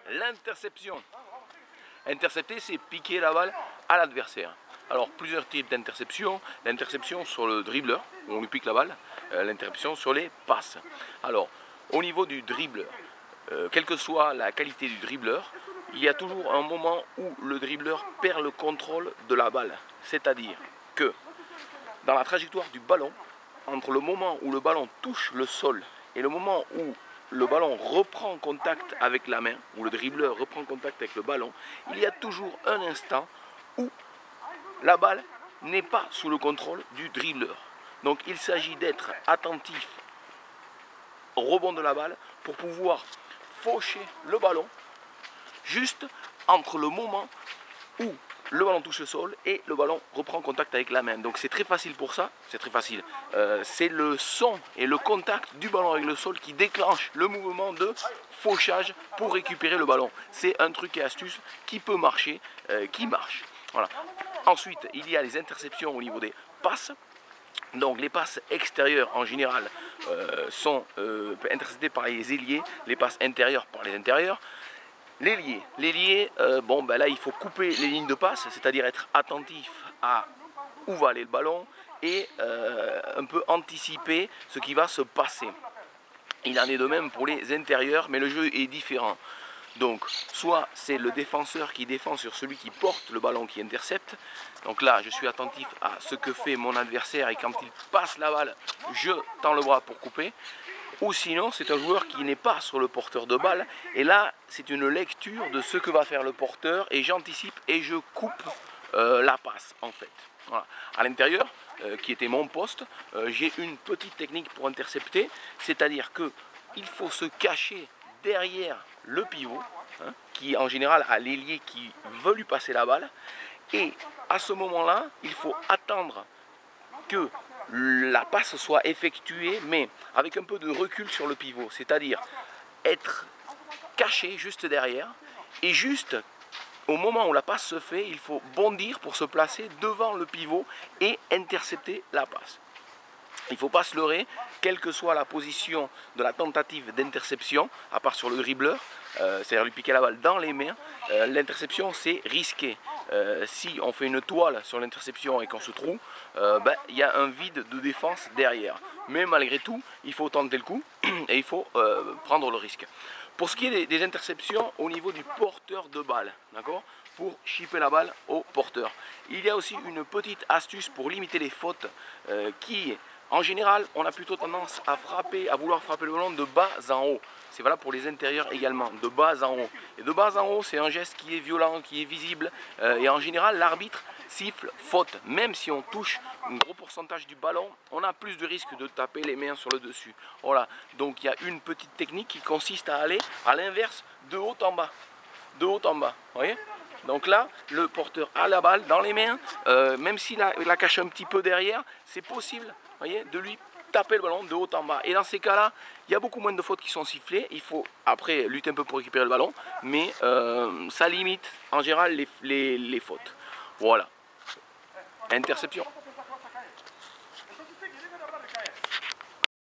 l'interception. Intercepter, c'est piquer la balle à l'adversaire. Alors, plusieurs types d'interception. L'interception sur le dribbleur, où on lui pique la balle. L'interception sur les passes. Alors, au niveau du dribbleur, quelle que soit la qualité du dribbleur, il y a toujours un moment où le dribbleur perd le contrôle de la balle. C'est-à-dire que dans la trajectoire du ballon, entre le moment où le ballon touche le sol et le moment où le ballon reprend contact avec la main, où le dribbleur reprend contact avec le ballon, il y a toujours un instant où la balle n'est pas sous le contrôle du dribbleur. Donc il s'agit d'être attentif au rebond de la balle pour pouvoir faucher le ballon juste entre le moment où le ballon touche le sol et le ballon reprend contact avec la main. Donc c'est très facile pour ça, c'est très facile. C'est le son et le contact du ballon avec le sol qui déclenche le mouvement de fauchage pour récupérer le ballon. C'est un truc et astuce qui peut marcher, qui marche. Voilà. Ensuite, il y a les interceptions au niveau des passes. Donc les passes extérieures en général sont interceptées par les ailiers, les passes intérieures par les intérieurs. L'ailier, bon ben là il faut couper les lignes de passe, c'est-à-dire être attentif à où va aller le ballon et un peu anticiper ce qui va se passer. Il en est de même pour les intérieurs, mais le jeu est différent. Donc, soit c'est le défenseur qui défend sur celui qui porte le ballon qui intercepte. Donc là, je suis attentif à ce que fait mon adversaire et quand il passe la balle, je tends le bras pour couper. Ou sinon, c'est un joueur qui n'est pas sur le porteur de balle. Et là, c'est une lecture de ce que va faire le porteur et j'anticipe et je coupe la passe en fait. Voilà. À l'intérieur, qui était mon poste, j'ai une petite technique pour intercepter, c'est-à-dire qu'il faut se cacher derrière le pivot, hein, qui en général a l'ailier qui veut lui passer la balle, et à ce moment-là, il faut attendre que la passe soit effectuée, mais avec un peu de recul sur le pivot, c'est-à-dire être caché juste derrière, et juste au moment où la passe se fait, il faut bondir pour se placer devant le pivot et intercepter la passe. Il ne faut pas se leurrer, quelle que soit la position de la tentative d'interception, à part sur le dribbleur, c'est-à-dire lui piquer la balle dans les mains, l'interception c'est risqué. Si on fait une toile sur l'interception et qu'on se trouve, il y a un vide de défense derrière. Mais malgré tout, il faut tenter le coup et il faut prendre le risque. Pour ce qui est des interceptions au niveau du porteur de balle, d'accord, pour chipper la balle au porteur. Il y a aussi une petite astuce pour limiter les fautes qui, en général, on a plutôt tendance à vouloir frapper le ballon de bas en haut. C'est valable pour les intérieurs également, de bas en haut. Et de bas en haut, c'est un geste qui est violent, qui est visible. Et en général, l'arbitre siffle faute. Même si on touche un gros pourcentage du ballon, on a plus de risque de taper les mains sur le dessus. Voilà. Donc il y a une petite technique qui consiste à aller à l'inverse, de haut en bas. De haut en bas, vous voyez ? Donc là, le porteur a la balle dans les mains, même s'il la cache un petit peu derrière, c'est possible, voyez, de lui taper le ballon de haut en bas. Et dans ces cas-là, il y a beaucoup moins de fautes qui sont sifflées. Il faut après lutter un peu pour récupérer le ballon, mais ça limite en général les fautes. Voilà. Interception.